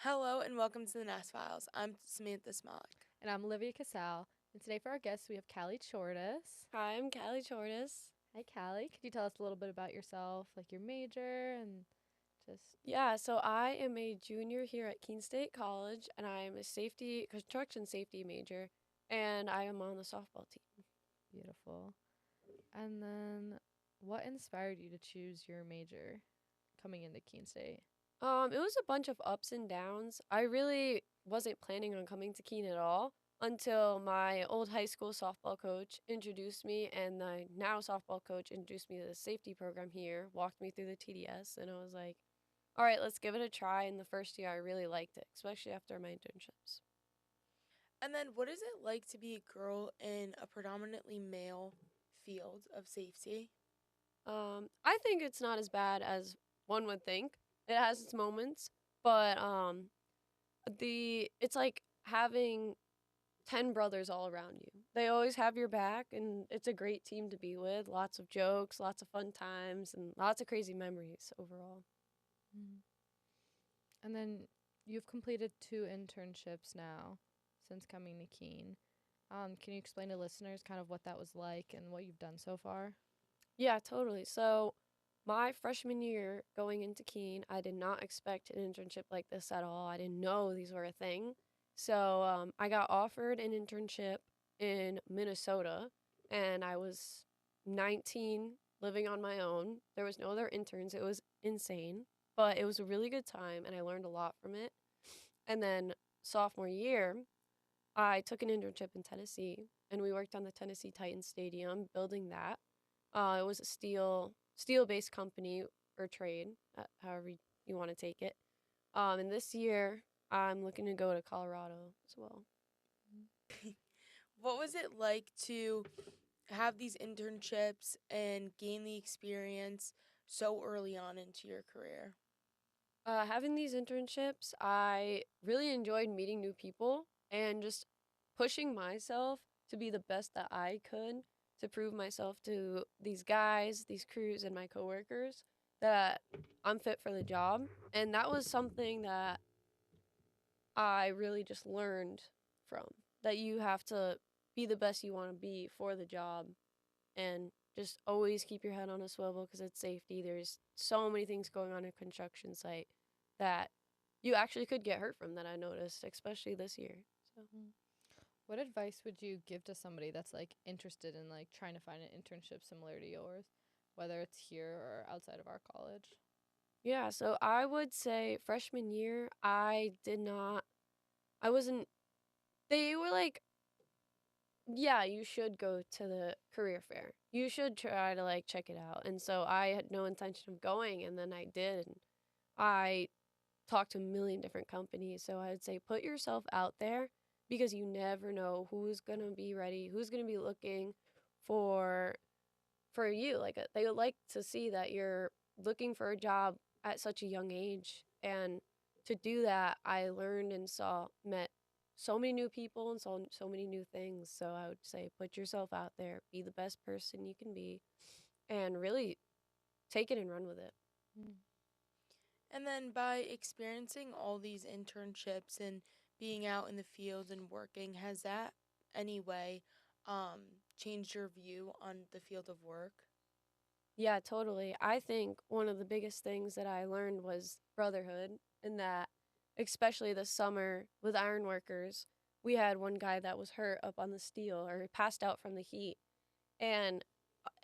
Hello and welcome to the Nest Files. I'm Samantha Smolik. And I'm Olivia Casal. And today for our guests, we have Callie Chortis. Hi, I'm Callie Chortis. Hi, Callie. Could you tell us a little bit about yourself, like your major and just. Yeah, so I am a junior here at Keene State College, and I'm a construction safety major, and I am on the softball team. Beautiful. And then what inspired you to choose your major coming into Keene State? It was a bunch of ups and downs. I really wasn't planning on coming to Keene at all until my old high school softball coach introduced me, and the now softball coach introduced me to the safety program here, walked me through the TDS, and I was like, all right, let's give it a try. And the first year, I really liked it, especially after my internships. And then, what is it like to be a girl in a predominantly male field of safety? I think it's not as bad as one would think. It has its moments, but it's like having 10 brothers all around you. They always have your back, and it's a great team to be with. Lots of jokes, lots of fun times, and lots of crazy memories overall. Mm-hmm. And then you've completed 2 internships now since coming to Keene. Can you explain to listeners kind of what that was like and what you've done so far? Yeah, totally. So, my freshman year going into Keene, I did not expect an internship like this at all. I didn't know these were a thing. So, I got offered an internship in Minnesota, and I was 19, living on my own. There was no other interns. It was insane, but it was a really good time, and I learned a lot from it. And then, sophomore year, I took an internship in Tennessee, and we worked on the Tennessee Titans Stadium, building that. It was a steel based company or trade, however you want to take it. And this year I'm looking to go to Colorado as well. What was it like to have these internships and gain the experience so early on into your career? Having these internships, I really enjoyed meeting new people and just pushing myself to be the best that I could to prove myself to these guys, these crews, and my coworkers that I'm fit for the job. And that was something that I really just learned from, that you have to be the best you want to be for the job and just always keep your head on a swivel because it's safety. There's so many things going on in a construction site that you actually could get hurt from, that I noticed, especially this year. So What advice would you give to somebody that's like interested in like trying to find an internship similar to yours, whether it's here or outside of our college? yeah, so I would say freshman year, I wasn't, they were like, yeah, you should go to the career fair. You should try to like check it out. And so I had no intention of going, and then I did. And I talked to a million different companies. So I'd say put yourself out there because you never know who's going to be ready, who's going to be looking for for you. Like they would like to see that you're looking for a job at such a young age. And to do that, I learned and met so many new people and so many new things. So I would say put yourself out there, be the best person you can be, and really take it and run with it. Mm. And then, by experiencing all these internships and being out in the field and working, has that any way changed your view on the field of work? Yeah, totally. I think one of the biggest things that I learned was brotherhood, and that, especially this summer with iron workers, we had one guy that was hurt up on the steel or passed out from the heat, and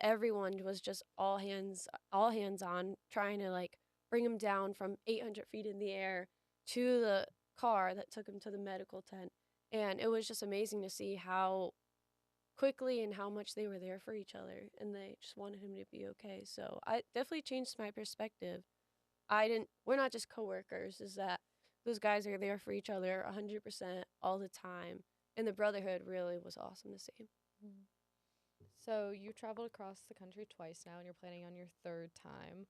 everyone was just all hands on, trying to like bring him down from 800 feet in the air to the car that took him to the medical tent. And it was just amazing to see how quickly and how much they were there for each other, and they just wanted him to be okay. So I definitely changed my perspective. We're not just coworkers, is that those guys are there for each other 100% all the time. And the brotherhood really was awesome to see. Mm. So you traveled across the country twice now and you're planning on your third time.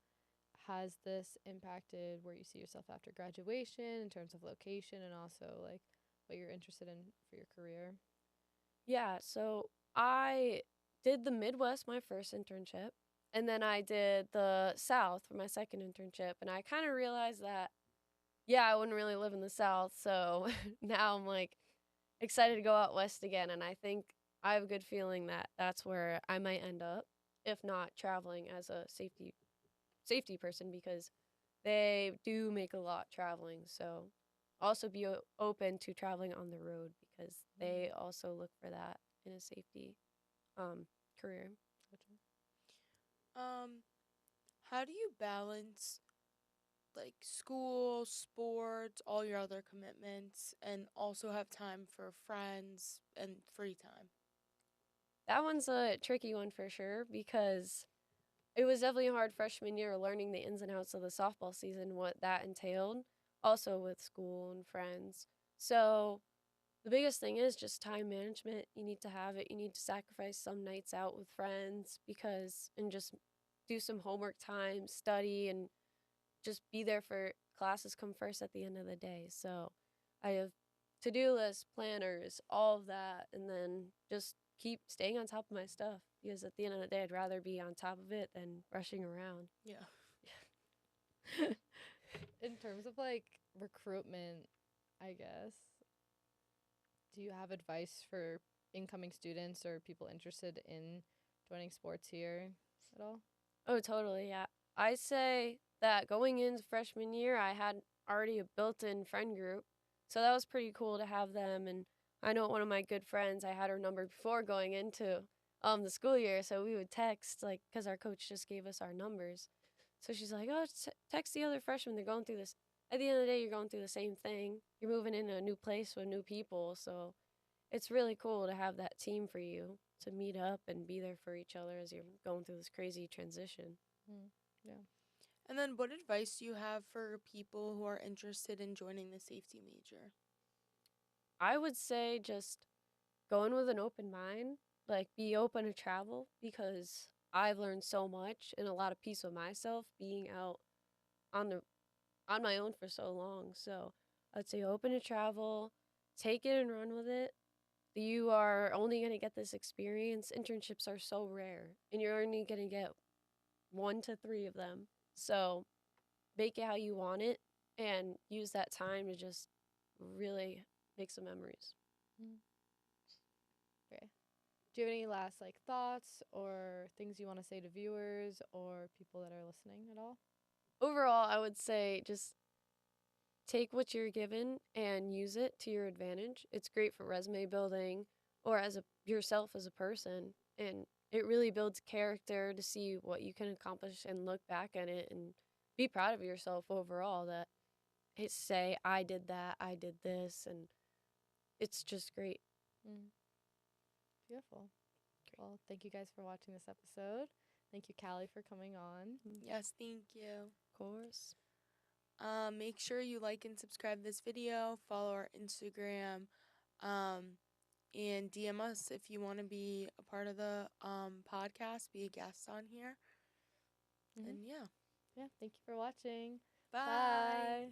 Has this impacted where you see yourself after graduation in terms of location and also like what you're interested in for your career? Yeah, so I did the Midwest my first internship, and then I did the South for my second internship, and I kind of realized that yeah, I wouldn't really live in the South. So now I'm like excited to go out west again. And I think I have a good feeling that that's where I might end up, if not traveling as a safety person, because they do make a lot traveling. So also be open to traveling on the road because they also look for that in a safety career. Um, how do you balance like school, sports, all your other commitments, and also have time for friends and free time? That one's a tricky one for sure because it was definitely hard freshman year learning the ins and outs of the softball season, what that entailed, also with school and friends. So the biggest thing is just time management. You need to have it. You need to sacrifice some nights out with friends and just do some homework time, study, and just be there for classes come first at the end of the day. So I have to-do lists, planners, all of that, and then just keep staying on top of my stuff because at the end of the day, I'd rather be on top of it than rushing around. Yeah. In terms of like recruitment, I guess, do you have advice for incoming students or people interested in joining sports here at all? Oh, totally. Yeah. I say that going into freshman year, I had already a built in friend group. So that was pretty cool to have them. And I know one of my good friends, I had her number before going into the school year. So we would text, like, because our coach just gave us our numbers. So she's like, oh, text the other freshmen. They're going through this. At the end of the day, you're going through the same thing. You're moving into a new place with new people. So it's really cool to have that team for you to meet up and be there for each other as you're going through this crazy transition. Yeah. And then, what advice do you have for people who are interested in joining the safety major? I would say just go in with an open mind, like be open to travel because I've learned so much and a lot of peace with myself being out on the on my own for so long. So I'd say open to travel, take it and run with it. You are only going to get this experience. Internships are so rare, and you're only going to get 1 to 3 of them. So make it how you want it and use that time to just really make some memories. Okay. Do you have any last like thoughts or things you want to say to viewers or people that are listening at all? Overall, I would say just take what you're given and use it to your advantage. It's great for resume building or as a yourself as a person, and it really builds character to see what you can accomplish and look back at it and be proud of yourself overall that it say I did that, I did this, and it's just great. Beautiful. Well, thank you guys for watching this episode. Thank you, Callie, for coming on. Yes, thank you. Of course. Make sure you like and subscribe this video, follow our Instagram, and DM us if you want to be a part of the podcast, be a guest on here. And yeah. Yeah, thank you for watching. Bye. Bye.